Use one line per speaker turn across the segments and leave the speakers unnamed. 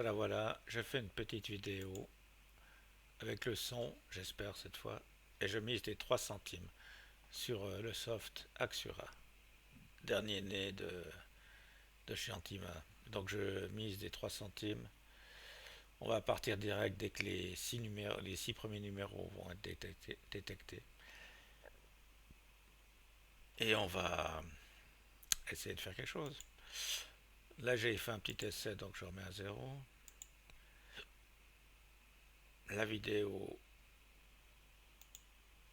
Voilà, je fais une petite vidéo avec le son, j'espère cette fois, et je mise des 3 centimes sur le soft Axura, dernier né de chez Antima. Donc je mise des 3 centimes. On va partir direct dès que les 6 premiers numéros vont être détectés. Et on va essayer de faire quelque chose. Là j'ai fait un petit essai, donc je remets à zéro. La vidéo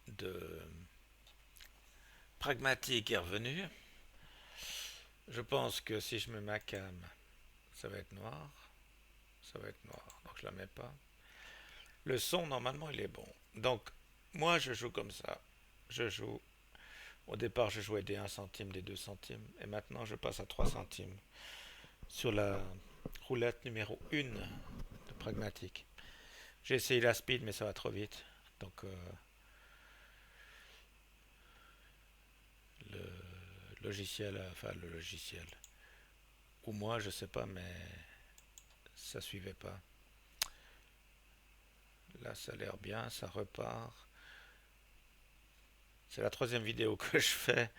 de Pragmatique est revenue. Je pense que si je mets ma cam, ça va être noir. Ça va être noir, donc je la mets pas. Le son, normalement, il est bon. Donc, moi, je joue comme ça. Je joue. Au départ, je jouais des 1 centime, des 2 centimes. Et maintenant, je passe à 3 centimes sur la roulette numéro 1 de Pragmatique. J'ai essayé la speed, mais ça va trop vite. Donc, le le logiciel. Ou moi, je sais pas, mais ça suivait pas. Là, ça a l'air bien, ça repart. C'est la troisième vidéo que je fais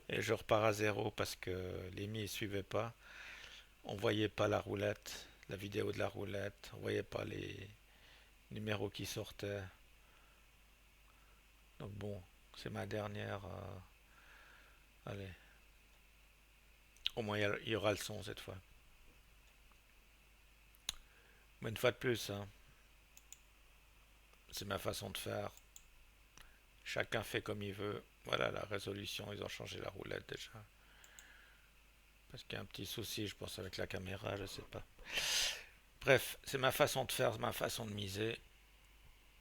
et je repars à zéro parce que les mi ne suivaient pas. On voyait pas la roulette, la vidéo de la roulette, on voyait pas les numéros qui sortaient. Donc bon, c'est ma dernière. Allez, au moins il y aura le son cette fois. Mais une fois de plus, hein, c'est ma façon de faire. Chacun fait comme il veut. Voilà la résolution, ils ont changé la roulette déjà. Parce qu'il y a un petit souci, je pense, avec la caméra, je sais pas. Bref, c'est ma façon de faire, ma façon de miser.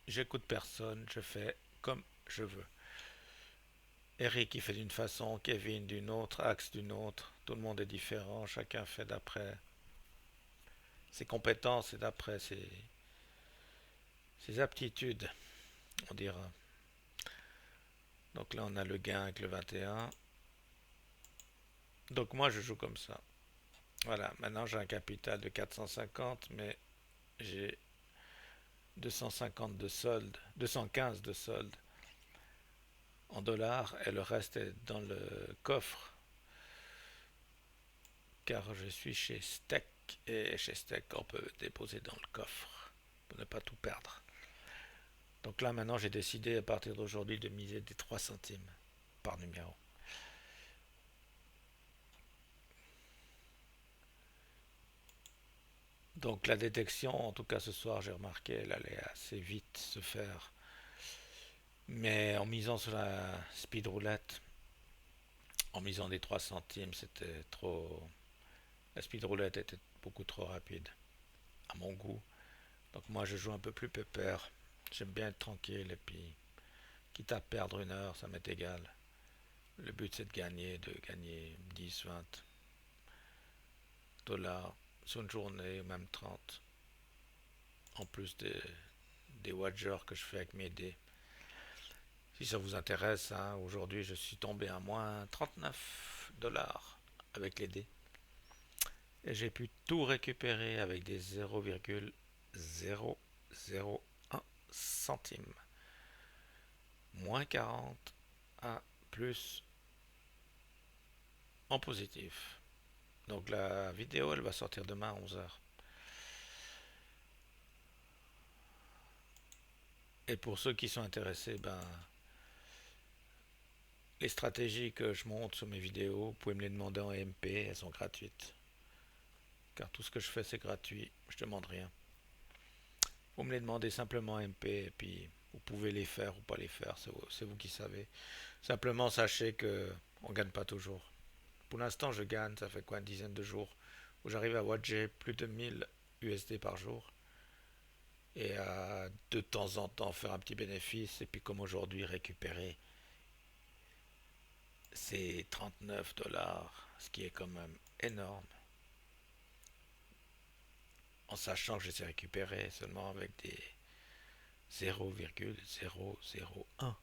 J'écoute personne, je fais comme je veux. Eric il fait d'une façon, Kevin d'une autre, Axe d'une autre. Tout le monde est différent, chacun fait d'après ses compétences et d'après ses aptitudes, on dira. Donc là on a le gain avec le 21. Donc moi je joue comme ça. Voilà, maintenant j'ai un capital de 450, mais j'ai 250 de solde, 215 de solde en dollars et le reste est dans le coffre car je suis chez Steck et chez Steck on peut déposer dans le coffre pour ne pas tout perdre. Donc là maintenant j'ai décidé à partir d'aujourd'hui de miser des 3 centimes par numéro. Donc la détection, en tout cas ce soir j'ai remarqué, elle allait assez vite se faire. Mais en misant sur la speed roulette, en misant des 3 centimes, c'était trop. La speed roulette était beaucoup trop rapide, à mon goût. Donc moi je joue un peu plus pépère. J'aime bien être tranquille et puis, quitte à perdre une heure, ça m'est égal. Le but c'est de gagner 10, 20 dollars sur une journée, ou même 30. En plus des wagers que je fais avec mes dés. Si ça vous intéresse, hein, aujourd'hui je suis tombé à moins 39 dollars avec les dés. Et j'ai pu tout récupérer avec des 0,001 centimes. Moins 40 à plus en positif. Donc la vidéo elle va sortir demain à 11 heures. Et pour ceux qui sont intéressés, ben, les stratégies que je montre sur mes vidéos, vous pouvez me les demander en MP, elles sont gratuites. Car tout ce que je fais c'est gratuit, je demande rien. Vous me les demandez simplement en MP et puis vous pouvez les faire ou pas les faire, c'est vous qui savez. Simplement sachez que on gagne pas toujours. Pour l'instant je gagne, ça fait quoi, une dizaine de jours où j'arrive à watcher plus de 1000 USD par jour et à de temps en temps faire un petit bénéfice et puis comme aujourd'hui récupérer ces 39 dollars, ce qui est quand même énorme, en sachant que je les ai récupérés seulement avec des 0,001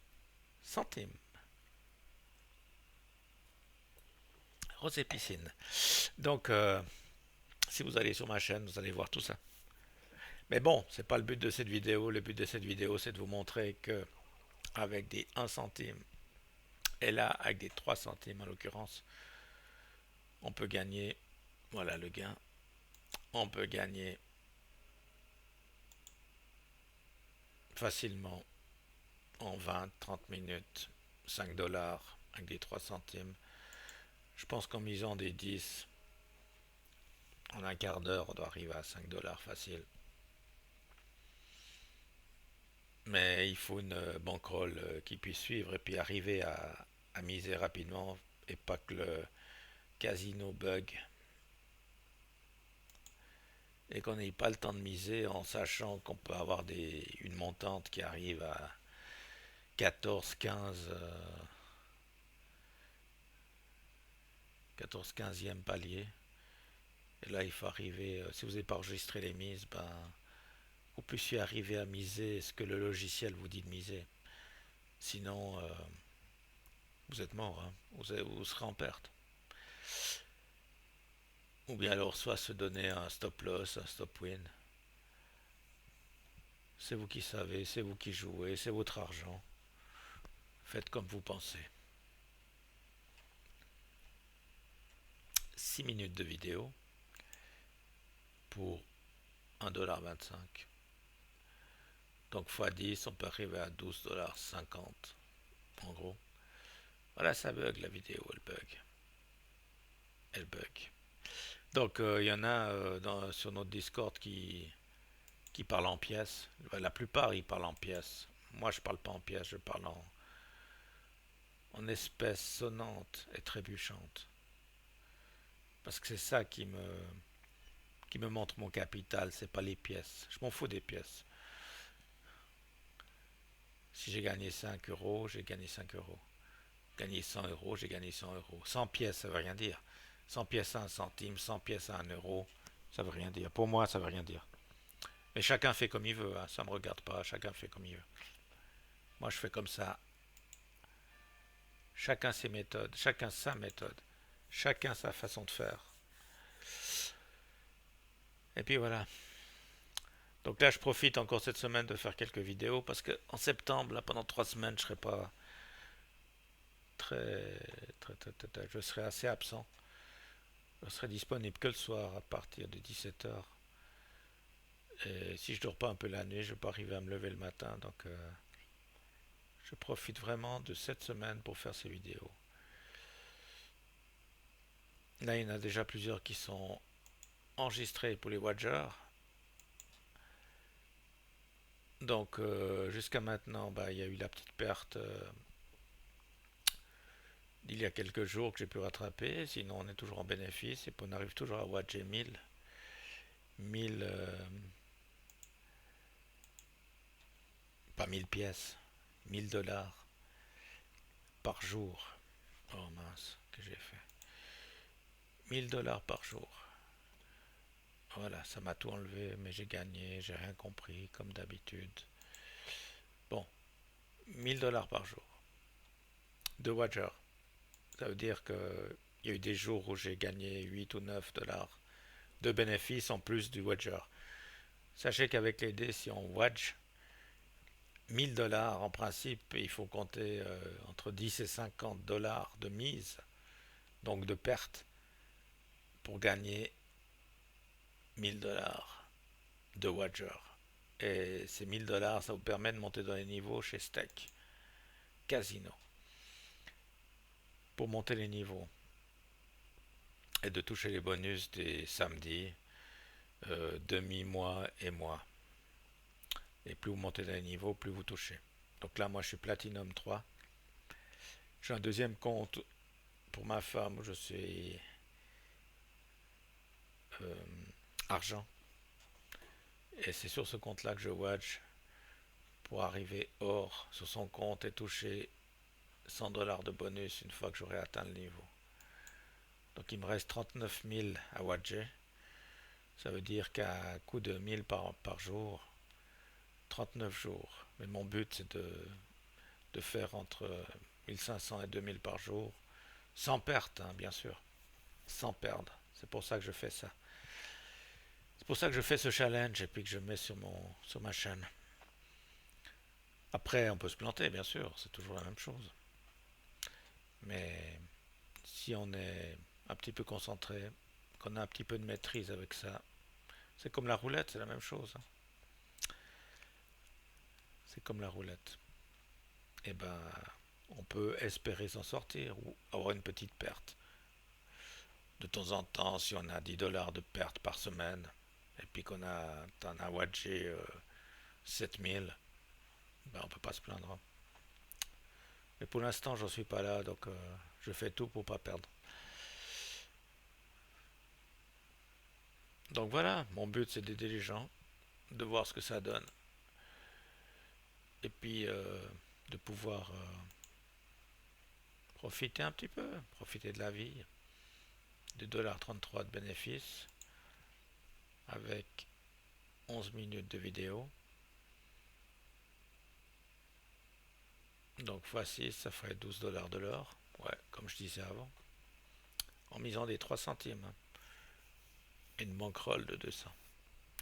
centimes. Rosé piscine. Donc, Si vous allez sur ma chaîne, vous allez voir tout ça. Mais bon, c'est pas le but de cette vidéo. Le but de cette vidéo, c'est de vous montrer que avec des 1 centime, et là, avec des 3 centimes en l'occurrence, on peut gagner, voilà le gain, on peut gagner facilement en 20-30 minutes 5 dollars avec des 3 centimes. Je pense qu'en misant des 10, en un quart d'heure, on doit arriver à 5 dollars facile. Mais il faut une bankroll qui puisse suivre et puis arriver à miser rapidement et pas que le casino bug et qu'on n'ait pas le temps de miser en sachant qu'on peut avoir une montante qui arrive à 14, 15, 14, 15e palier. Et là, il faut arriver, si vous n'avez pas enregistré les mises, ben, vous puissiez arriver à miser ce que le logiciel vous dit de miser. Sinon, vous êtes mort, hein. Vous serez en perte. Ou bien alors, soit se donner un stop loss, un stop win. C'est vous qui savez, c'est vous qui jouez, c'est votre argent. Faites comme vous pensez. 6 minutes de vidéo pour 1,25 $. Donc x10, on peut arriver à 12,50 $ en gros. Voilà, ça bug la vidéo, elle bug. Elle bug. Donc il y en a sur notre Discord qui parlent en pièces. La plupart ils parlent en pièces. Moi je parle pas en pièces, je parle en espèces sonnantes et trébuchantes. Parce que c'est ça qui me montre mon capital, c'est pas les pièces. Je m'en fous des pièces. Si j'ai gagné 5 euros, j'ai gagné 5 euros. Gagné 100 euros, j'ai gagné 100 euros. 100 pièces, ça veut rien dire. 100 pièces à 1 centime, 100 pièces à 1 euro, ça veut rien dire. Pour moi, ça veut rien dire. Mais chacun fait comme il veut, hein. Ça me regarde pas, chacun fait comme il veut. Moi, je fais comme ça. Chacun ses méthodes, chacun sa méthode, chacun sa façon de faire. Et puis voilà. Donc là, je profite encore cette semaine de faire quelques vidéos parce que en septembre, là, pendant 3 semaines, je serai pas très, je serai assez absent. Je serai disponible que le soir à partir de 17 heures. Et si je dors pas un peu la nuit, je vais pas arriver à me lever le matin. Donc, je profite vraiment de cette semaine pour faire ces vidéos. Là, il y en a déjà plusieurs qui sont enregistrés pour les Watchers. Donc, jusqu'à maintenant, bah, il y a eu la petite perte d'il y a quelques jours que j'ai pu rattraper. Sinon, on est toujours en bénéfice et puis on arrive toujours à watcher 1000, pas 1000 pièces, 1000 dollars par jour. Oh mince, que j'ai fait. 1000 dollars par jour. Voilà, ça m'a tout enlevé, mais j'ai gagné, j'ai rien compris, comme d'habitude. Bon, 1000 dollars par jour. De Watcher. Ça veut dire que il y a eu des jours où j'ai gagné 8 ou 9 dollars de bénéfices en plus du Watcher. Sachez qu'avec les dés, si on Watch 1000 dollars, en principe, il faut compter entre 10 et 50 dollars de mise, donc de perte, pour gagner 1000 dollars de Watcher. Et ces 1000 dollars, ça vous permet de monter dans les niveaux chez Stake Casino. Pour monter les niveaux et de toucher les bonus des samedis, demi-mois et mois. Et plus vous montez dans les niveaux, plus vous touchez. Donc là, moi, je suis Platinum 3. J'ai un deuxième compte pour ma femme où je suis euh, argent. Et c'est sur ce compte-là que je watch pour arriver or sur son compte et toucher 100 dollars de bonus une fois que j'aurai atteint le niveau. Donc il me reste 39 000 à watcher. Ça veut dire qu'à coup de 1000 par jour, 39 jours. Mais mon but c'est de faire entre 1500 et 2000 par jour, sans perte, hein, bien sûr, sans perdre. C'est pour ça que je fais ça. C'est pour ça que je fais ce challenge et puis que je mets sur ma chaîne. Après, on peut se planter, bien sûr, c'est toujours la même chose. Mais si on est un petit peu concentré, qu'on a un petit peu de maîtrise avec ça, c'est comme la roulette, c'est la même chose, hein. C'est comme la roulette. Et ben, on peut espérer s'en sortir ou avoir une petite perte. De temps en temps, si on a 10 dollars de perte par semaine, et puis t'en as watché 7000, ben on peut pas se plaindre, hein. Mais pour l'instant, j'en suis pas là, donc je fais tout pour pas perdre. Donc voilà, mon but c'est d'aider les gens, de voir ce que ça donne, et puis de pouvoir profiter un petit peu, profiter de la vie, de 2,33$ de bénéfices, avec 11 minutes de vidéo. Donc fois 6, ça ferait 12$ de l'heure, ouais, comme je disais avant, en misant des 3 centimes, hein. Et une bankroll de 200.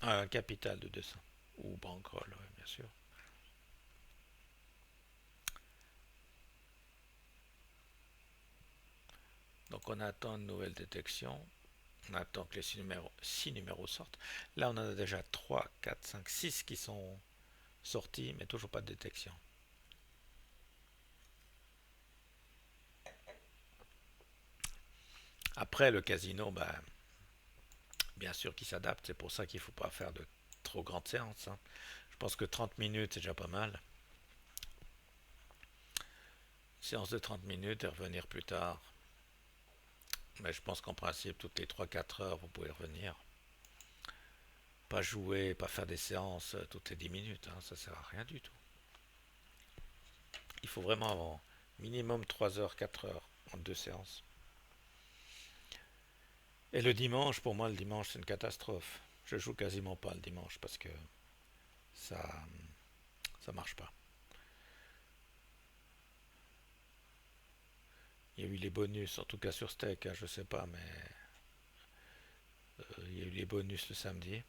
Un capital de 200. Ou bankroll, ouais, bien sûr. Donc on attend une nouvelle détection. On attend que les 6 numéros sortent. Là, on en a déjà 3, 4, 5, 6 qui sont sortis, mais toujours pas de détection. Après, le casino, ben, bien sûr qu'il s'adapte. C'est pour ça qu'il ne faut pas faire de trop grandes séances, hein. Je pense que 30 minutes, c'est déjà pas mal. Séance de 30 minutes et revenir plus tard. Mais je pense qu'en principe, toutes les 3-4 heures, vous pouvez revenir. Pas jouer, pas faire des séances toutes les 10 minutes, hein, ça sert à rien du tout. Il faut vraiment avoir minimum 3 heures, 4 heures en 2 séances. Et le dimanche, pour moi, le dimanche, c'est une catastrophe. Je joue quasiment pas le dimanche parce que ça, ça marche pas. Il y a eu les bonus, en tout cas sur Steak, hein, je sais pas, mais il y a eu les bonus le samedi.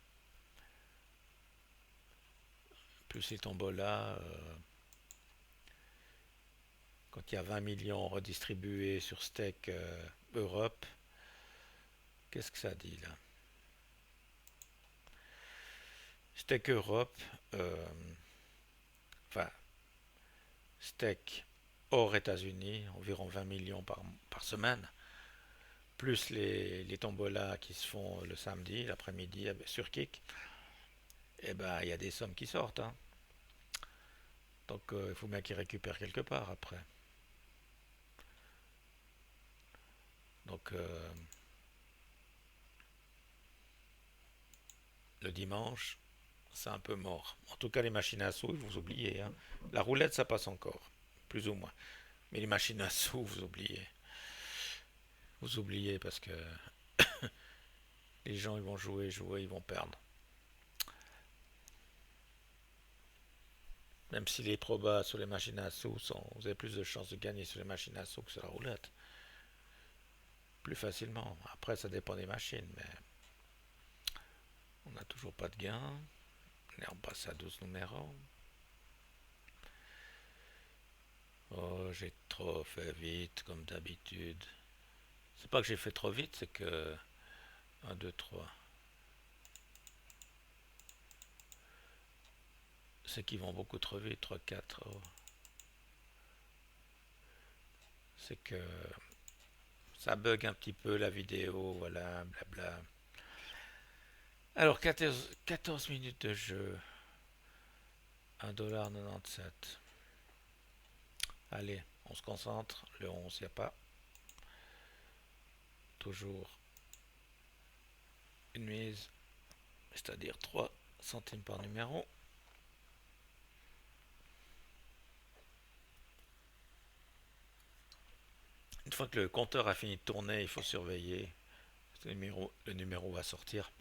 Plus les tombolas, quand il y a 20 millions redistribués sur Steak Europe, qu'est-ce que ça dit là? Steak Europe, euh, enfin, Steak hors États-Unis, environ 20 millions par semaine, plus les tombolas qui se font le samedi, l'après-midi sur Kik, et ben il y a des sommes qui sortent, hein. Donc il faut bien qu'ils récupèrent quelque part après. Donc le dimanche, c'est un peu mort. En tout cas, les machines à sous, vous oubliez, hein. La roulette, ça passe encore, plus ou moins. Mais les machines à sous, vous oubliez. Vous oubliez parce que les gens, ils vont jouer, jouer, ils vont perdre. Même si les probas sur les machines à sous vous avez plus de chances de gagner sur les machines à sous que sur la roulette. Plus facilement. Après, ça dépend des machines, mais on n'a toujours pas de gain. On passe à 12 numéros. Oh, j'ai trop fait vite, comme d'habitude. C'est pas que j'ai fait trop vite, c'est que 1, 2, 3. C'est qu'ils vont beaucoup trop vite, 3, 4. Oh. C'est que ça bug un petit peu la vidéo, voilà, blabla. Alors, 14 minutes de jeu. 1,97$. Allez, on se concentre. Le 11, il n'y a pas. Toujours une mise, c'est-à-dire 3 centimes par numéro. Une fois que le compteur a fini de tourner, il faut surveiller. Le numéro va sortir.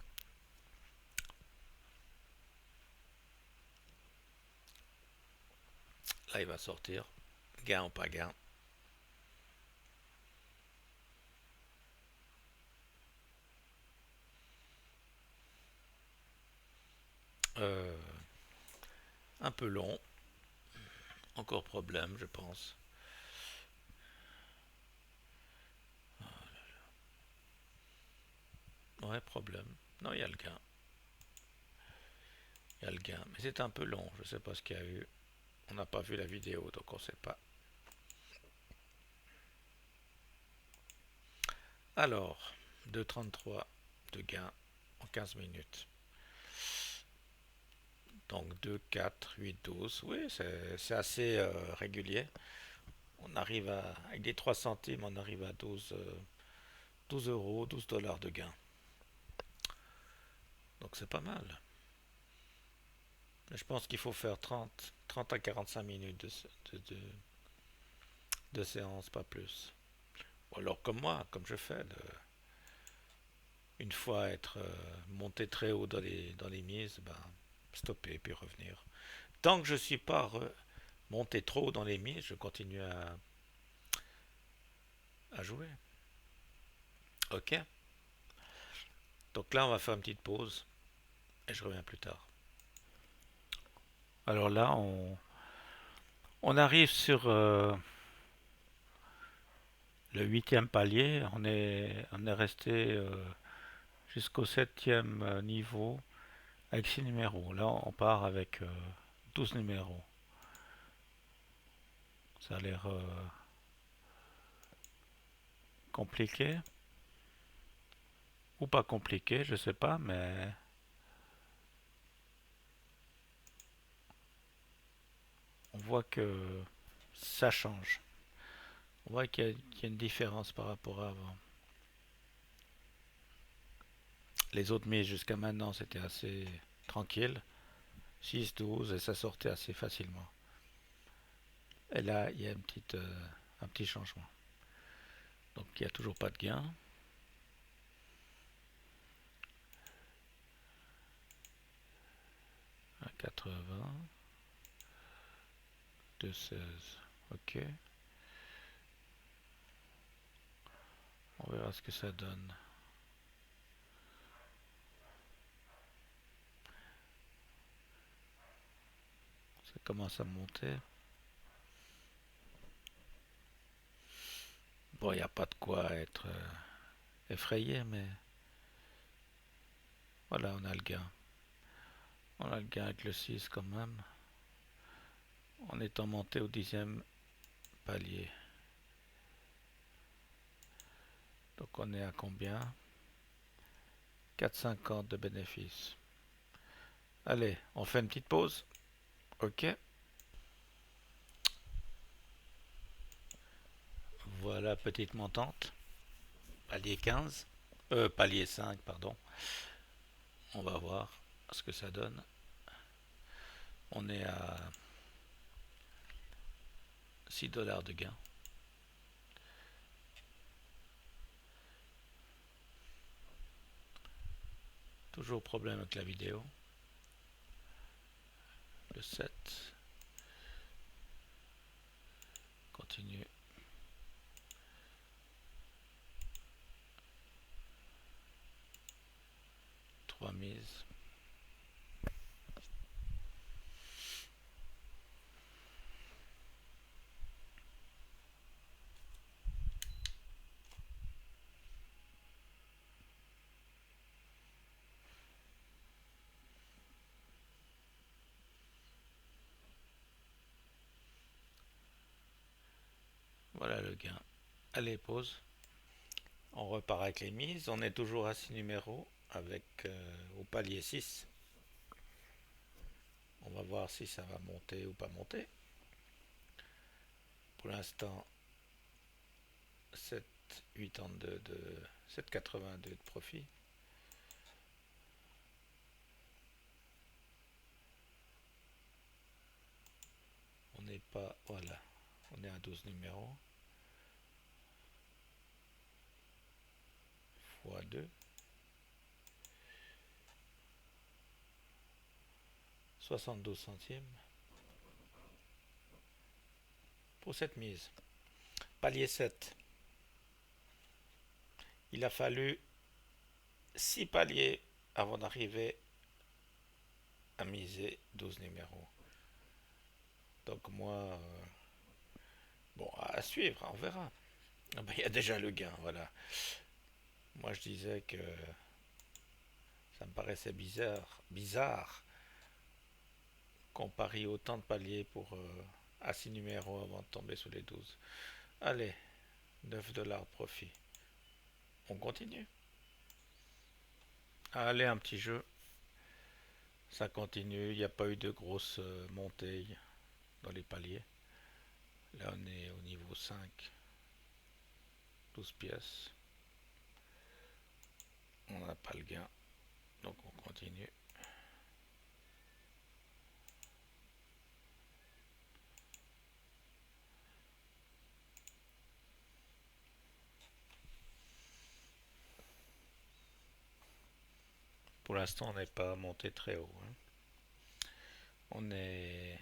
Là, il va sortir. Gain ou pas gain. Euh, un peu long. Encore problème, je pense. Ouais, problème. Non, il y a le gain. Il y a le gain. Mais c'est un peu long. Je sais pas ce qu'il y a eu. On n'a pas vu la vidéo, donc on sait pas. Alors, 2,33 de gain en 15 minutes. Donc 2, 4, 8, 12. Oui, c'est assez régulier. On arrive avec des 3 centimes, on arrive à 12 euros, 12 dollars de gain. Donc c'est pas mal. Mais je pense qu'il faut faire 30 à 45 minutes de séance, pas plus. Ou alors comme moi, comme je fais, une fois être monté très haut dans les mises, ben, stopper puis revenir. Tant que je ne suis pas monté trop haut dans les mises, je continue à jouer. Ok. Donc là, on va faire une petite pause et je reviens plus tard. Alors là, on arrive sur le huitième palier. On est resté jusqu'au septième niveau avec 6 numéros. Là, on part avec 12 numéros. Ça a l'air compliqué ou pas compliqué, je sais pas, mais on voit que ça change. On voit qu'il y a une différence par rapport à avant. Les autres mises jusqu'à maintenant, c'était assez tranquille. 6, 12 et ça sortait assez facilement. Et là, il y a un petit changement. Donc il n'y a toujours pas de gain. 1,80, 2,16. Ok. On verra ce que ça donne. Ça commence à monter. Bon, il n'y a pas de quoi être effrayé, mais voilà, on a le gain. On a le gain avec le 6 quand même. En étant monté au dixième palier. Donc on est à combien? 4,50 de bénéfice. Allez, on fait une petite pause. Ok. Voilà, petite montante. Palier 15. Palier 5, pardon. On va voir ce que ça donne. On est à 6 dollars de gain. Toujours problème avec la vidéo. Le 7. Continue. 3 mises. Voilà le gain. Allez, pause. On repart avec les mises. On est toujours à 6 numéros avec au palier 6. On va voir si ça va monter ou pas monter. Pour l'instant, 7,82 de 7,82 de profit. On n'est pas, voilà, on est à 12 numéros fois 2, 72 centimes pour cette mise. Palier 7. Il a fallu 6 paliers avant d'arriver à miser 12 numéros. Donc moi, bon, à suivre, on verra. Ah ben, il y a déjà le gain, voilà. Moi, je disais que ça me paraissait bizarre qu'on parie autant de paliers pour à 6 numéros avant de tomber sur les 12. Allez, 9 $ de profit. On continue. Allez, un petit jeu. Ça continue. Il n'y a pas eu de grosse montée dans les paliers. Là, on est au niveau 5. 12 pièces. On n'a pas le gain. Donc, on continue. Pour l'instant, on n'est pas monté très haut, hein. On est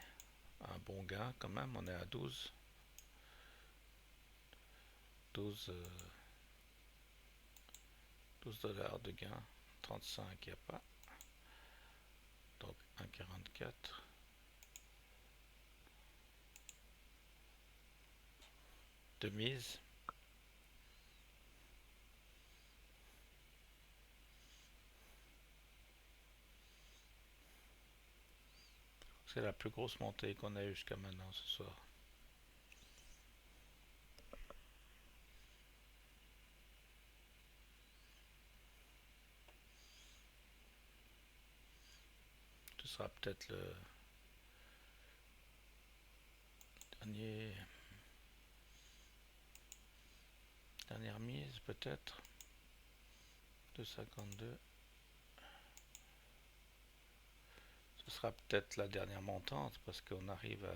à un bon gain quand même. On est à 12. 12, 12 $ de gain. 35, il n'y a pas. Donc 1,44. De mise. C'est la plus grosse montée qu'on a eue jusqu'à maintenant ce soir. Ce sera peut-être le dernière mise peut-être. 2,52. Ce sera peut-être la dernière montante parce qu'on arrive à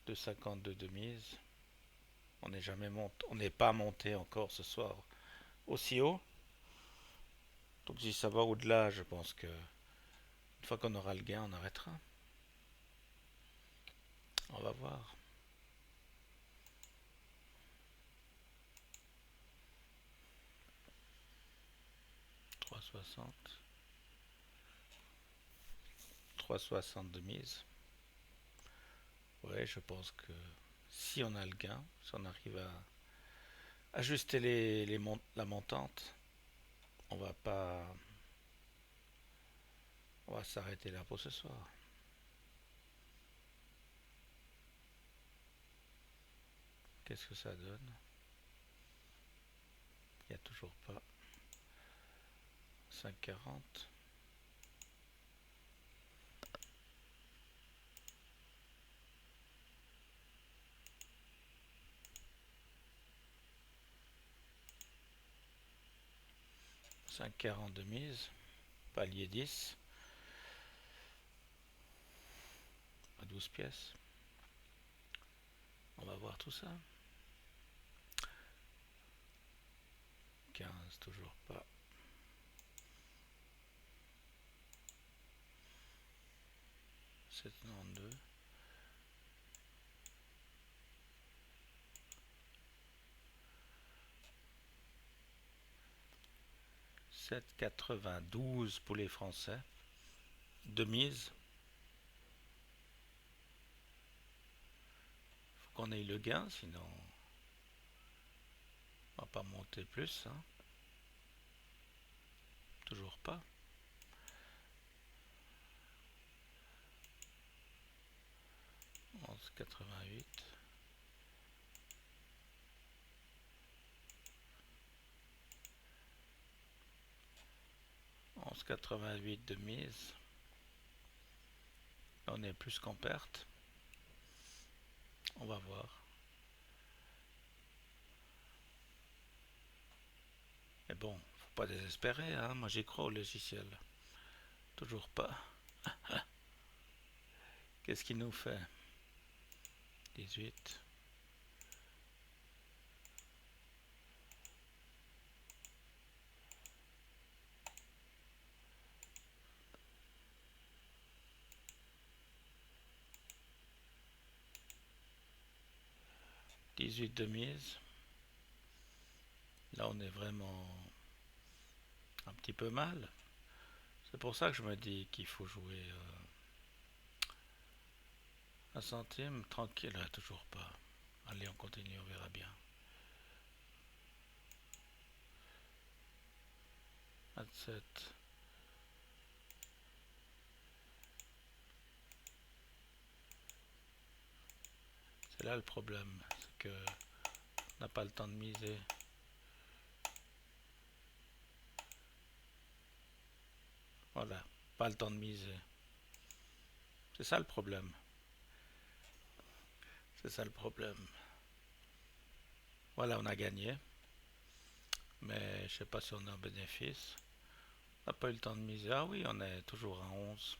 2,52 de mise. On n'est jamais monté, on n'est pas monté encore ce soir aussi haut. Donc si ça va au-delà, je pense que une fois qu'on aura le gain, on arrêtera. On va voir. 3,60. 3,60 de mise. Ouais, je pense que si on a le gain, si on arrive à ajuster la montante, on va pas, on va s'arrêter là pour ce soir. Qu'est-ce que ça donne? Il n'y a toujours pas. 5,40. 5,40 de mise. Palier 10. À 12 pièces. On va voir tout ça. 15, toujours pas. 7,92. 7,92 pour les Français. De mise. Faut qu'on ait le gain, sinon on va pas monter plus, hein. Toujours pas. 11,88. 11,88 de mise. On est plus qu'en perte. On va voir. Mais bon, faut pas désespérer, hein. Moi j'y crois au logiciel. Toujours pas. Qu'est-ce qu'il nous fait? 18. 18 de mise. Là on est vraiment un petit peu mal. C'est pour ça que je me dis qu'il faut jouer un centime, tranquille, toujours pas. Allez, on continue, on verra bien. 27. C'est là le problème, c'est que on n'a pas le temps de miser. Voilà, pas le temps de miser. C'est ça le problème. C'est ça le problème. Voilà, on a gagné, mais je sais pas si on est en bénéfice. On n'a pas eu le temps de miser. Ah oui, on est toujours à 11.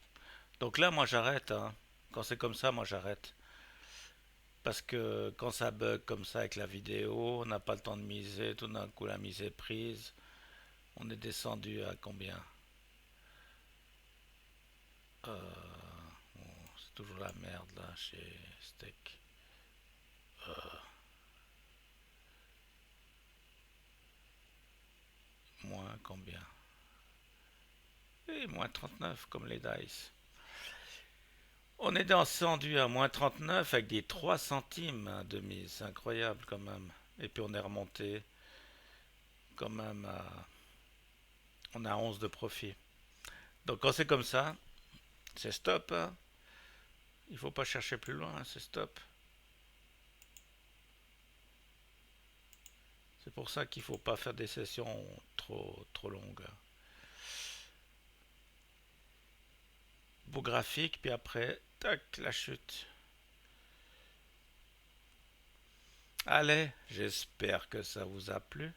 Donc là, moi j'arrête. Hein. Quand c'est comme ça, moi j'arrête. Parce que quand ça bug comme ça avec la vidéo, on n'a pas le temps de miser. Tout d'un coup, la mise est prise. On est descendu à combien? Bon, c'est toujours la merde là chez Steak. Moins combien? Et moins 39 comme les dice. On est descendu à moins 39 avec des 3 centimes hein, de mise. C'est incroyable quand même. Et puis on est remonté quand même à... On a 11 de profit. Donc quand c'est comme ça, c'est stop. Hein. Il faut pas chercher plus loin, hein, c'est stop. C'est pour ça qu'il faut pas faire des sessions trop longues. Beau graphique, puis après, tac, la chute. Allez, j'espère que ça vous a plu.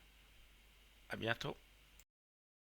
À bientôt.